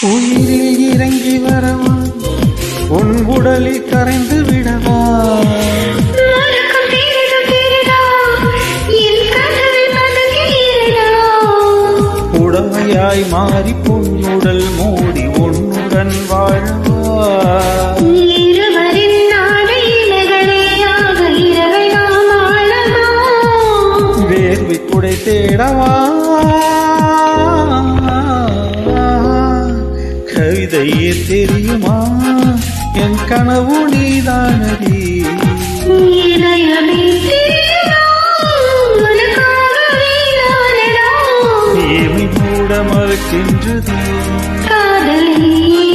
உயிரில் இறங்கி வரவா, உன் உடலில் கரைந்து விடவா, உடமையாய் மாறி பொன்னுடல் மூடி உன்னுடன் வாழவா, வேர்வை குடை தேடவா, கவிதையே தெரியுமா என் கனவு நீதானடி, ஏமை மூட மறுக்கின்றது காதலி.